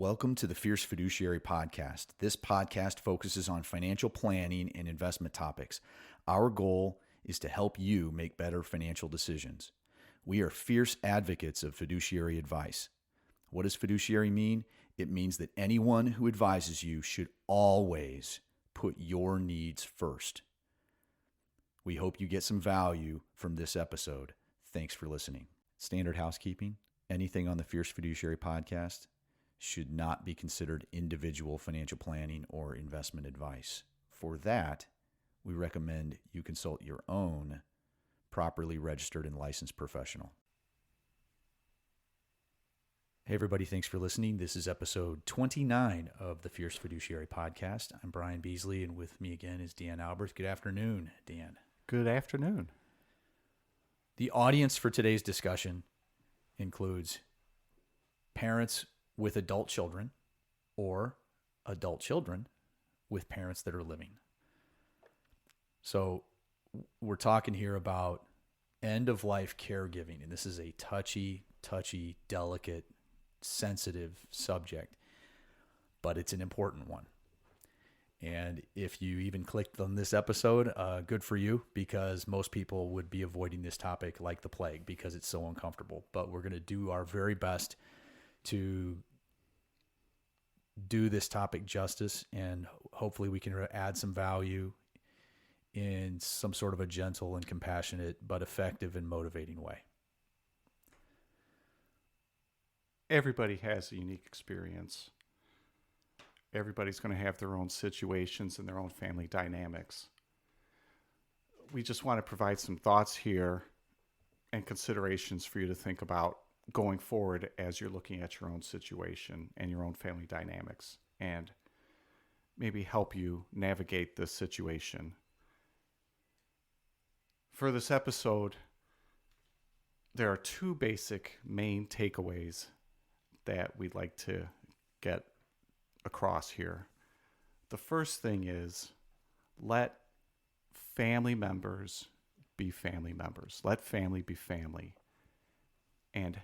Welcome to the Fierce Fiduciary Podcast. This podcast focuses on financial planning and investment topics. Our goal is to help you make better financial decisions. We are fierce advocates of fiduciary advice. What does fiduciary mean? It means that anyone who advises you should always put your needs first. We hope you get some value from this episode. Thanks for listening. Standard housekeeping. Anything on the Fierce Fiduciary Podcast should not be considered individual financial planning or investment advice. For that, we recommend you consult your own properly registered and licensed professional. Hey everybody, thanks for listening. This is episode 29 of the Fierce Fiduciary Podcast. I'm Brian Beasley, and with me again is Dan Albert. Good afternoon, Dan. Good afternoon. The audience for today's discussion includes parents with adult children or adult children with parents that are living. So we're talking here about end-of-life caregiving, and this is a touchy, delicate, sensitive subject, but it's an important one. And if you even clicked on this episode, good for you, because most people would be avoiding this topic like the plague because it's so uncomfortable. But we're going to do our very best to do this topic justice, and hopefully we can add some value in some sort of a gentle and compassionate but effective and motivating way. Everybody has a unique experience. Everybody's going to have their own situations and their own family dynamics. We just want to provide some thoughts here and considerations for you to think about going forward as you're looking at your own situation and your own family dynamics, and maybe help you navigate this situation. For this episode, there are two basic main takeaways that we'd like to get across here. The first thing is, let family members be family members. Let family be family. And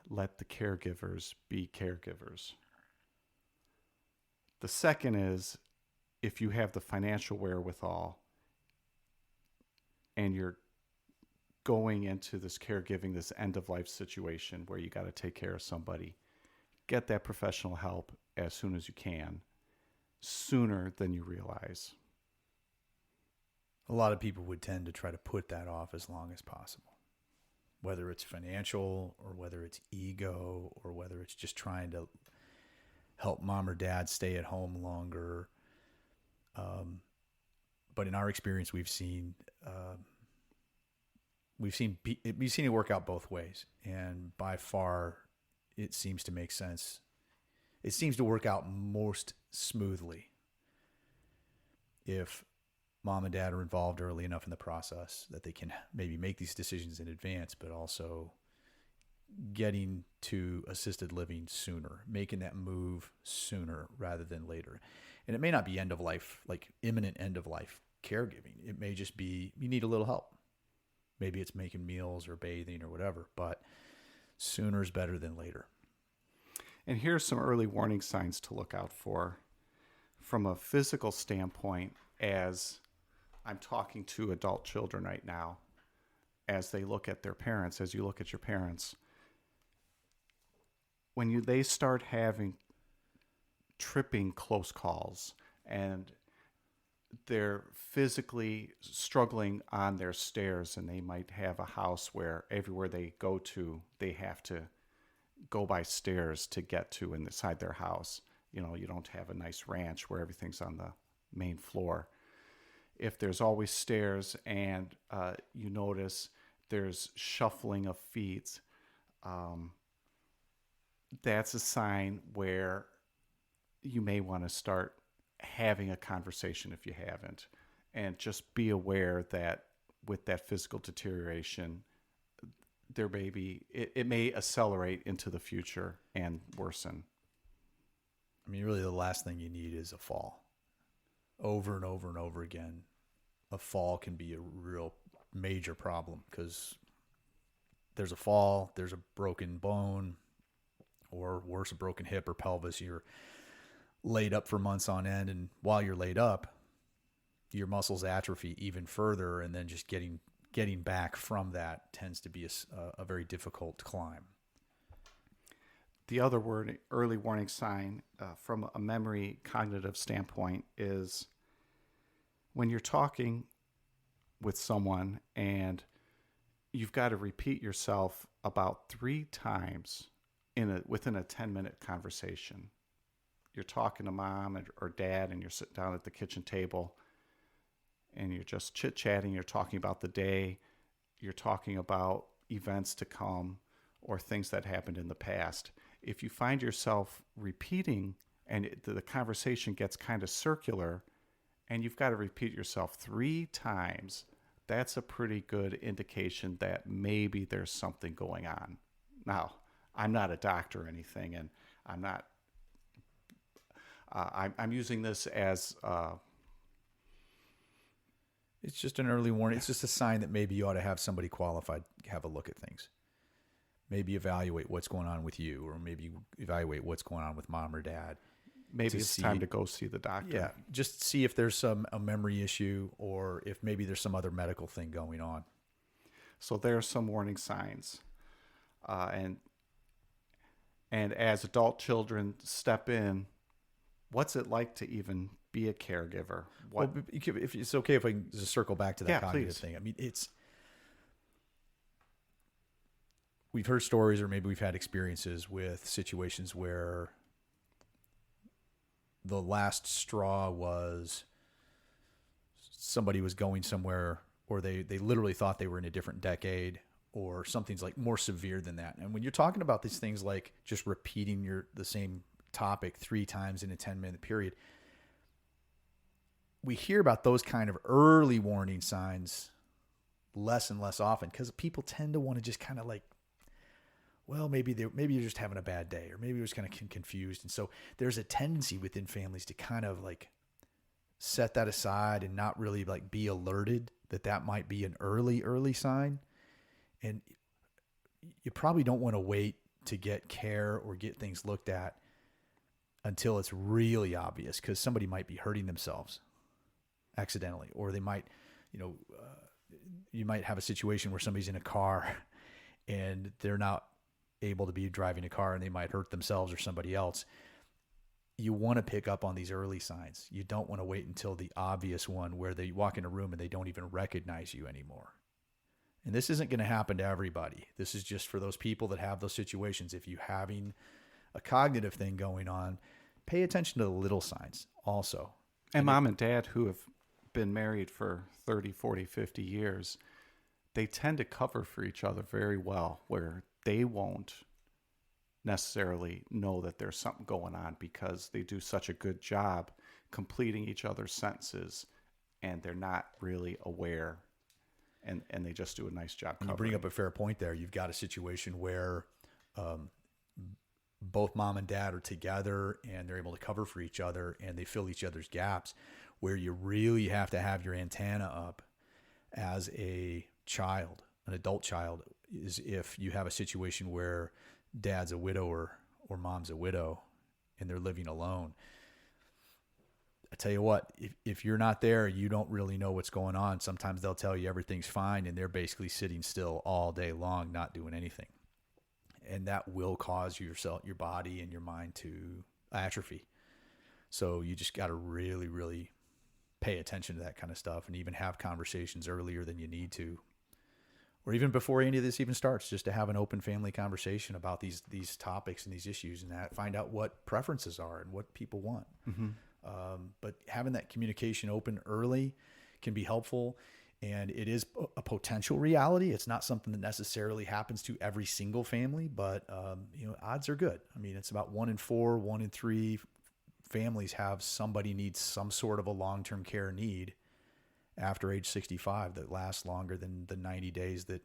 let the caregivers be caregivers. The second is, if you have the financial wherewithal and you're going into this caregiving, this end-of-life situation where you got to take care of somebody, get that professional help as soon as you can, sooner than you realize. A lot of people would tend to try to put that off as long as possible, whether it's financial or whether it's ego or whether it's just trying to help mom or dad stay at home longer. But in our experience, we've seen it work out both ways, and by far, it seems to make sense. It seems to work out most smoothly if mom and dad are involved early enough in the process that they can maybe make these decisions in advance, but also getting to assisted living sooner, making that move sooner rather than later. And it may not be end of life, like imminent end of life caregiving. It may just be you need a little help. Maybe it's making meals or bathing or whatever, but sooner is better than later. And here's some early warning signs to look out for. From a physical standpoint, as I'm talking to adult children right now, as they look at their parents, as you look at your parents, when they start having tripping close calls and they're physically struggling on their stairs, and they might have a house where everywhere they go to, they have to go by stairs to get to inside their house. You know, you don't have a nice ranch where everything's on the main floor. If there's always stairs and you notice there's shuffling of feet, that's a sign where you may want to start having a conversation if you haven't. And just be aware that with that physical deterioration, there may be, it may accelerate into the future and worsen. I mean, really the last thing you need is a fall. Over and over and over again, a fall can be a real major problem because there's a fall, there's a broken bone, or worse, a broken hip or pelvis. You're laid up for months on end, and while you're laid up, your muscles atrophy even further, and then just getting back from that tends to be a very difficult climb. The other early warning sign from a memory cognitive standpoint is when you're talking with someone and you've got to repeat yourself about 3 times within a 10-minute conversation. You're talking to mom or dad, and you're sitting down at the kitchen table, and you're just chit-chatting. You're talking about the day. You're talking about events to come or things that happened in the past. If you find yourself repeating and the conversation gets kind of circular and you've got to repeat yourself 3 times, that's a pretty good indication that maybe there's something going on. Now, I'm not a doctor or anything, and I'm not. I'm using this as. It's just an early warning. It's just a sign that maybe you ought to have somebody qualified have a look at things. Maybe evaluate what's going on with you, or maybe evaluate what's going on with mom or dad. Maybe it's time to go see the doctor. Yeah, just see if there's a memory issue, or if maybe there's some other medical thing going on. So there are some warning signs. And as adult children step in, what's it like to even be a caregiver? Well, if it's okay if I can just circle back to that cognitive please. thing. I mean, we've heard stories, or maybe we've had experiences with situations where the last straw was somebody was going somewhere, or they literally thought they were in a different decade, or something's like more severe than that. And when you're talking about these things like just repeating the same topic 3 times in a 10-minute period, we hear about those kind of early warning signs less and less often, because people tend to want to just kind of like, well, maybe you're just having a bad day, or maybe you're just kind of confused. And so there's a tendency within families to kind of like set that aside and not really like be alerted that might be an early sign. And you probably don't want to wait to get care or get things looked at until it's really obvious, because somebody might be hurting themselves accidentally, or they might, you might have a situation where somebody's in a car and they're not able to be driving a car, and they might hurt themselves or somebody else. You want to pick up on these early signs. You don't want to wait until the obvious one where they walk in a room and they don't even recognize you anymore. And this isn't going to happen to everybody. This is just for those people that have those situations. If you're having a cognitive thing going on, pay attention to the little signs also. And mom and dad who have been married for 30, 40, 50 years, they tend to cover for each other very well, where they won't necessarily know that there's something going on, because they do such a good job completing each other's sentences, and they're not really aware, and they just do a nice job covering. You bring up a fair point there. You've got a situation where both mom and dad are together, and they're able to cover for each other, and they fill each other's gaps, where you really have to have your antenna up as a child, an adult child, is if you have a situation where dad's a widower or mom's a widow and they're living alone. I tell you what, if you're not there, you don't really know what's going on. Sometimes they'll tell you everything's fine, and they're basically sitting still all day long, not doing anything. And that will cause your body and your mind to atrophy. So you just got to really, really pay attention to that kind of stuff, and even have conversations earlier than you need to, or even before any of this even starts, just to have an open family conversation about these topics and these issues, and find out what preferences are and what people want. Mm-hmm. But having that communication open early can be helpful, and it is a potential reality. It's not something that necessarily happens to every single family, but odds are good. I mean, it's about 1 in 4, 1 in 3 families have somebody needs some sort of a long-term care need after age 65 that lasts longer than the 90 days that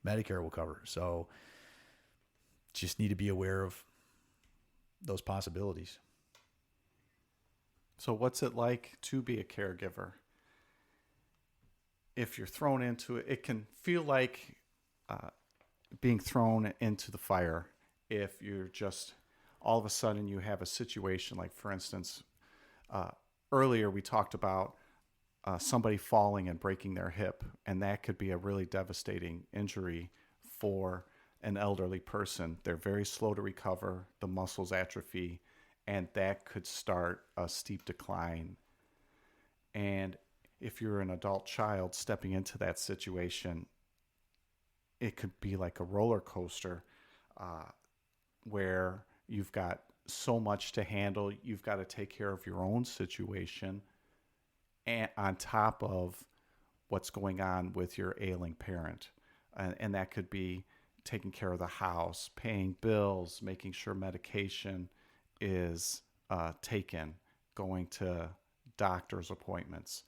Medicare will cover. So just need to be aware of those possibilities. So what's it like to be a caregiver? If you're thrown into it, it can feel like being thrown into the fire. if you're just all of a sudden you have a situation like, for instance, earlier we talked about somebody falling and breaking their hip, and that could be a really devastating injury for an elderly person. They're very slow to recover, the muscles atrophy, and that could start a steep decline. And if you're an adult child stepping into that situation, it could be like a roller coaster where you've got so much to handle. You've got to take care of your own situation, and on top of what's going on with your ailing parent. And that could be taking care of the house, paying bills, making sure medication is taken, going to doctor's appointments.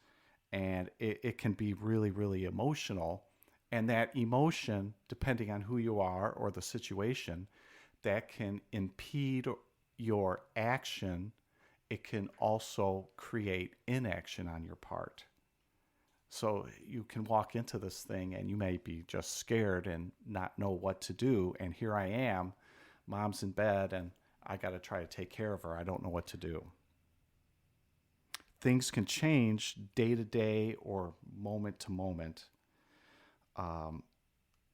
And it can be really, really emotional. And that emotion, depending on who you are or the situation, that can impede your action. It can also create inaction on your part. So you can walk into this thing and you may be just scared and not know what to do. And here I am, mom's in bed, and I got to try to take care of her. I don't know what to do. Things can change day to day or moment to moment.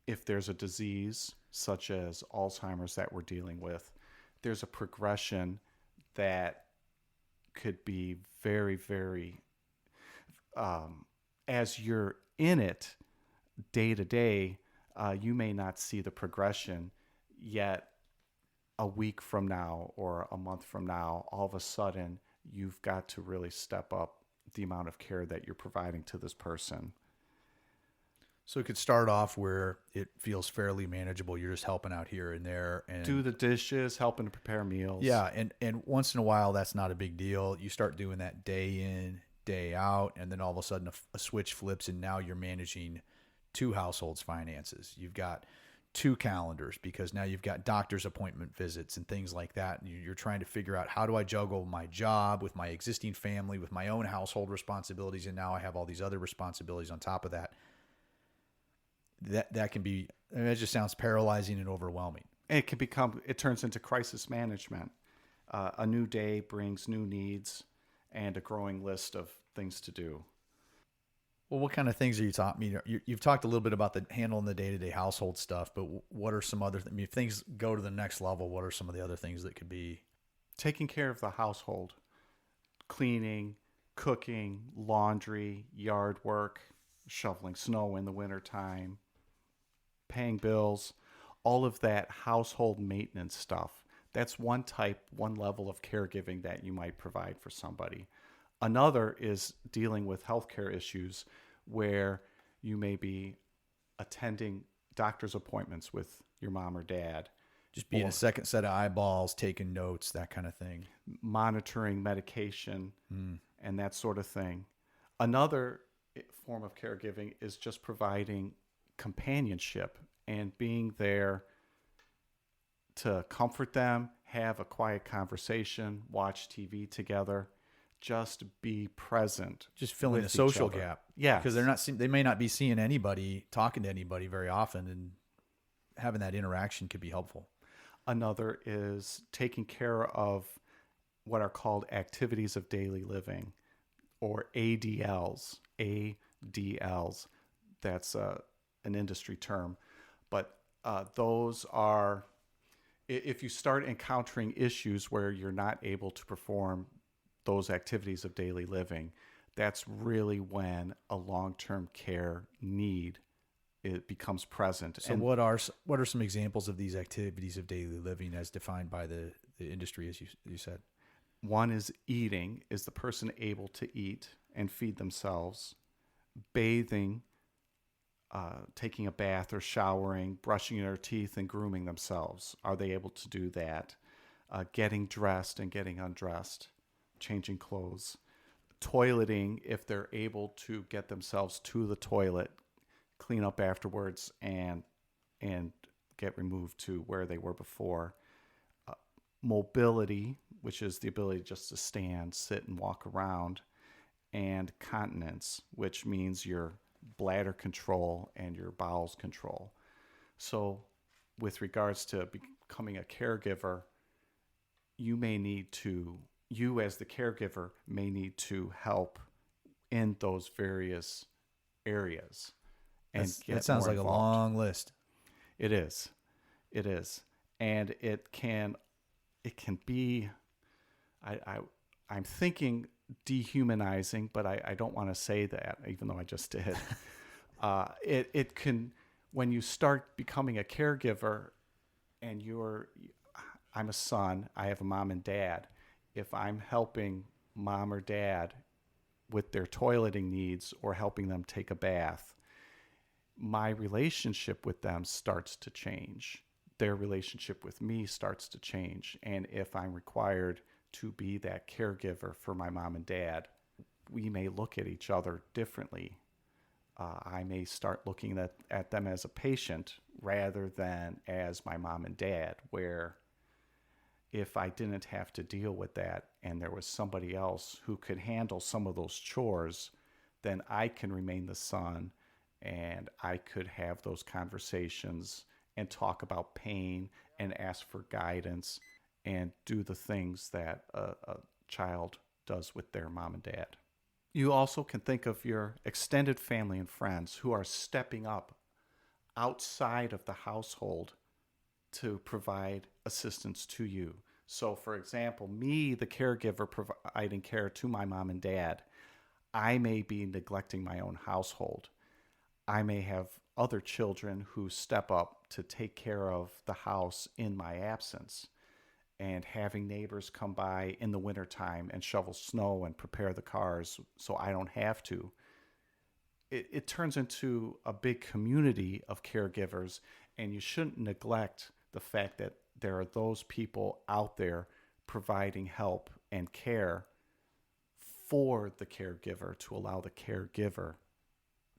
If there's a disease such as Alzheimer's that we're dealing with, there's a progression that could be very, very, as you're in it day to day, you may not see the progression, yet a week from now or a month from now, all of a sudden, you've got to really step up the amount of care that you're providing to this person. So it could start off where it feels fairly manageable. You're just helping out here and there, and do the dishes, helping to prepare meals. Yeah, and once in a while, that's not a big deal. You start doing that day in, day out, and then all of a sudden a switch flips, and now you're managing two households' finances. You've got two calendars because now you've got doctor's appointment visits and things like that. And you're trying to figure out, how do I juggle my job with my existing family, with my own household responsibilities, and now I have all these other responsibilities on top of that. That can be, I mean, it just sounds paralyzing and overwhelming. It turns into crisis management. A new day brings new needs and a growing list of things to do. Well, what kind of things are you taught me? You've talked a little bit about handling the day-to-day household stuff, but what are some other things? I mean, if things go to the next level, what are some of the other things that could be? Taking care of the household, cleaning, cooking, laundry, yard work, shoveling snow in the wintertime, paying bills, all of that household maintenance stuff. That's one level of caregiving that you might provide for somebody. Another is dealing with healthcare issues where you may be attending doctor's appointments with your mom or dad. Just being a second set of eyeballs, taking notes, that kind of thing. Monitoring medication and that sort of thing. Another form of caregiving is just providing companionship and being there to comfort them, have a quiet conversation, watch TV together, just be present. Just filling a social gap. Yeah. Because they may not be seeing anybody, talking to anybody very often, and having that interaction could be helpful. Another is taking care of what are called activities of daily living, or ADLs. ADLs. That's an industry term. But those are, if you start encountering issues where you're not able to perform those activities of daily living, that's really when a long-term care need it becomes present. So what are some examples of these activities of daily living as defined by the industry, as you said? One is eating. Is the person able to eat and feed themselves? Bathing, taking a bath or showering, brushing their teeth and grooming themselves. Are they able to do that? Getting dressed and getting undressed, changing clothes. Toileting, if they're able to get themselves to the toilet, clean up afterwards, and get removed to where they were before. Mobility, which is the ability just to stand, sit, and walk around. And continence, which means your bladder control and your bowels control. So with regards to becoming a caregiver, you as the caregiver may need to help in those various areas and get That sounds more like involved. a long list. It is. It is. And it can be, I'm thinking dehumanizing, but I don't want to say that, even though I just did. It can, when you start becoming a caregiver and I'm a son, I have a mom and dad. If I'm helping mom or dad with their toileting needs or helping them take a bath, my relationship with them starts to change. Their relationship with me starts to change. And if I'm required to be that caregiver for my mom and dad, we may look at each other differently. I may start looking at them as a patient rather than as my mom and dad, where if I didn't have to deal with that and there was somebody else who could handle some of those chores, then I can remain the son and I could have those conversations and talk about pain and ask for guidance and do the things that a child does with their mom and dad. You also can think of your extended family and friends who are stepping up outside of the household to provide assistance to you. So, for example, me, the caregiver providing care to my mom and dad, I may be neglecting my own household. I may have other children who step up to take care of the house in my absence, and having neighbors come by in the wintertime and shovel snow and prepare the cars so I don't have to. It turns into a big community of caregivers, and you shouldn't neglect the fact that there are those people out there providing help and care for the caregiver to allow the caregiver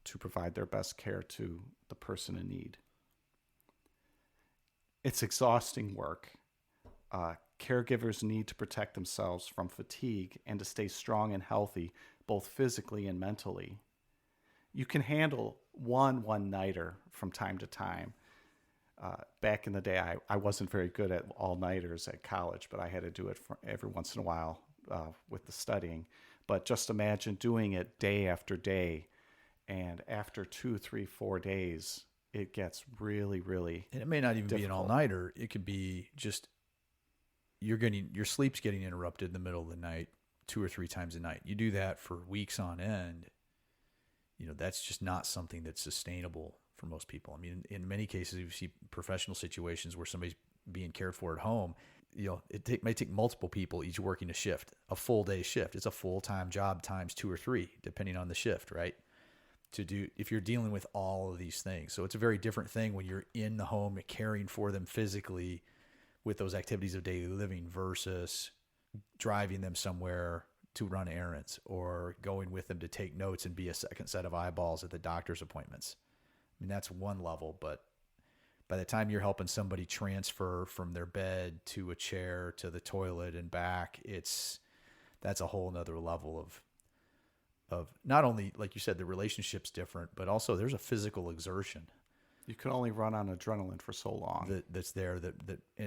to provide their best care to the person in need. It's exhausting work. Caregivers need to protect themselves from fatigue and to stay strong and healthy, both physically and mentally. You can handle one-nighter from time to time. Back in the day, I wasn't very good at all-nighters at college, but I had to do it every once in a while with the studying. But just imagine doing it day after day, and after 2, 3, 4 days, it gets really, really And it may not even difficult. be an all-nighter. It could be just your sleep's getting interrupted in the middle of the night 2 or 3 times a night. You do that for weeks on end. That's just not something that's sustainable for most people. I mean, in many cases, you see professional situations where somebody's being cared for at home. It may take multiple people each working a shift, a full day shift. It's a full-time job times 2 or 3, depending on the shift, right? If you're dealing with all of these things. So it's a very different thing when you're in the home caring for them physically with those activities of daily living versus driving them somewhere to run errands or going with them to take notes and be a second set of eyeballs at the doctor's appointments. I mean, that's one level, but by the time you're helping somebody transfer from their bed to a chair to the toilet and back, that's a whole nother level of not only, like you said, the relationship's different, but also there's a physical exertion. You can only run on adrenaline for so long. That's there.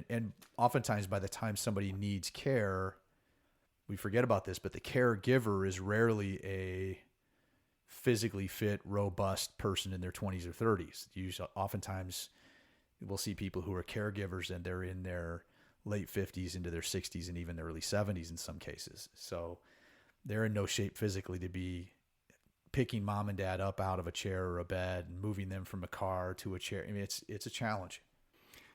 And oftentimes by the time somebody needs care, we forget about this, but the caregiver is rarely a physically fit, robust person in their 20s or 30s. Oftentimes we'll see people who are caregivers and they're in their late 50s into their 60s and even their early 70s in some cases. So they're in no shape physically to be picking mom and dad up out of a chair or a bed and moving them from a car to a chair. I mean, it's a challenge.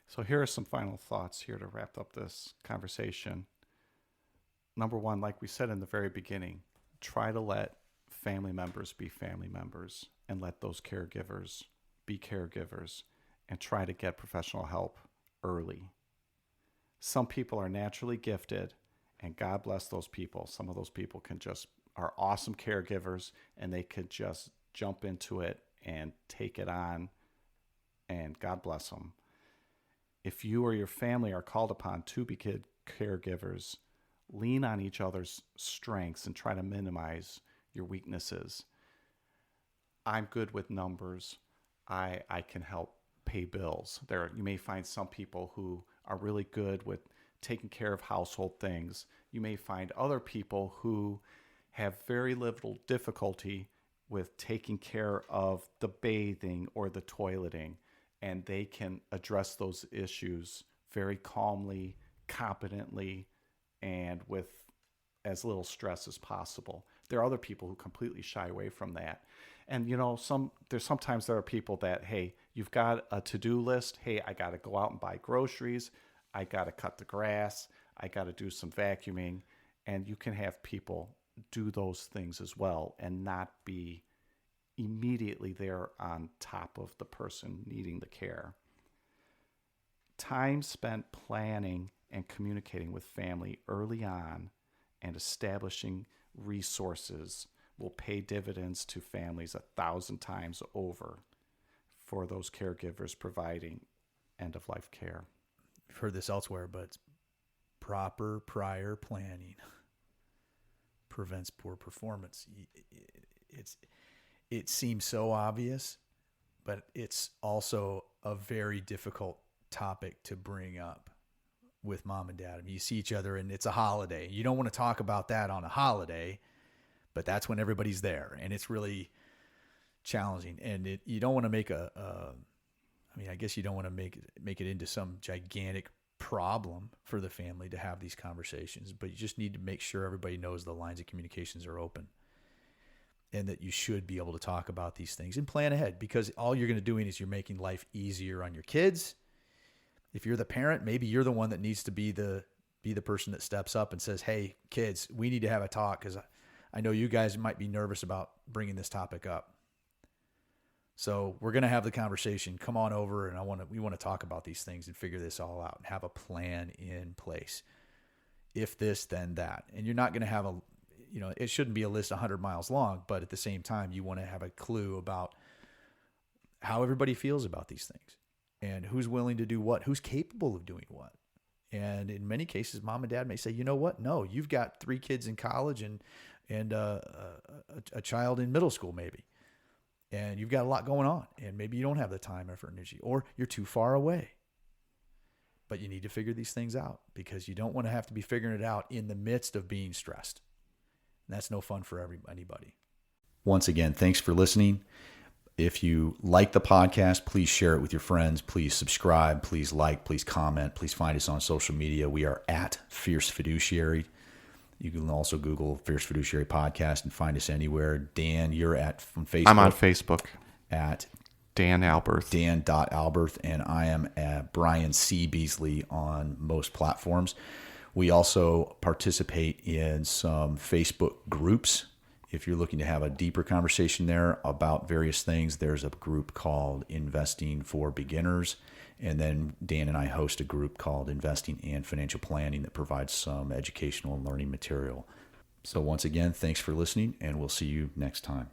So here are some final thoughts here to wrap up this conversation. Number one, like we said in the very beginning, try to let family members be family members and let those caregivers be caregivers and try to get professional help early. Some people are naturally gifted, and God bless those people. Some of those people are awesome caregivers, and they could just jump into it and take it on, and God bless them. If you or your family are called upon to be caregivers, lean on each other's strengths and try to minimize your weaknesses. I'm good with numbers. I can help pay bills. You may find some people who are really good with taking care of household things. You may find other people who have very little difficulty with taking care of the bathing or the toileting, and they can address those issues very calmly, competently, and with as little stress as possible. There are other people who completely shy away from that. And sometimes there are people that, hey, you've got a to-do list. Hey, I got to go out and buy groceries. I got to cut the grass. I got to do some vacuuming. And you can have people do those things as well and not be immediately there on top of the person needing the care. Time spent planning and communicating with family early on and establishing resources will pay dividends to families 1,000 times over for those caregivers providing end-of-life care. I've heard this elsewhere, but proper prior planning prevents poor performance. It seems so obvious, but it's also a very difficult topic to bring up with mom and dad. I mean, you see each other and it's a holiday. You don't want to talk about that on a holiday, but that's when everybody's there, and it's really challenging. And you don't want to make I guess you don't want to make it into some gigantic problem for the family to have these conversations, but you just need to make sure everybody knows the lines of communications are open and that you should be able to talk about these things and plan ahead, because all you're going to doing is you're making life easier on your kids. If you're the parent, maybe you're the one that needs to be the person that steps up and says, hey, kids, we need to have a talk because I know you guys might be nervous about bringing this topic up. So we're going to have the conversation. Come on over, and we want to talk about these things and figure this all out and have a plan in place. If this, then that. And you're not going to have it shouldn't be a list 100 miles long, but at the same time, you want to have a clue about how everybody feels about these things and who's willing to do what, who's capable of doing what. And in many cases, mom and dad may say, you know what? No, you've got 3 kids in college and a child in middle school maybe. And you've got a lot going on, and maybe you don't have the time, effort, energy, or you're too far away. But you need to figure these things out, because you don't want to have to be figuring it out in the midst of being stressed. And that's no fun for anybody. Once again, thanks for listening. If you like the podcast, please share it with your friends. Please subscribe. Please like. Please comment. Please find us on social media. We are at Fierce Fiduciary. You can also Google Fierce Fiduciary Podcast and find us anywhere. Dan, you're from Facebook. I'm on Facebook at Dan Alberth. Dan.Alberth, and I am at Brian C. Beasley on most platforms. We also participate in some Facebook groups. If you're looking to have a deeper conversation there about various things, there's a group called Investing for Beginners. And then Dan and I host a group called Investing and Financial Planning that provides some educational and learning material. So once again, thanks for listening, and we'll see you next time.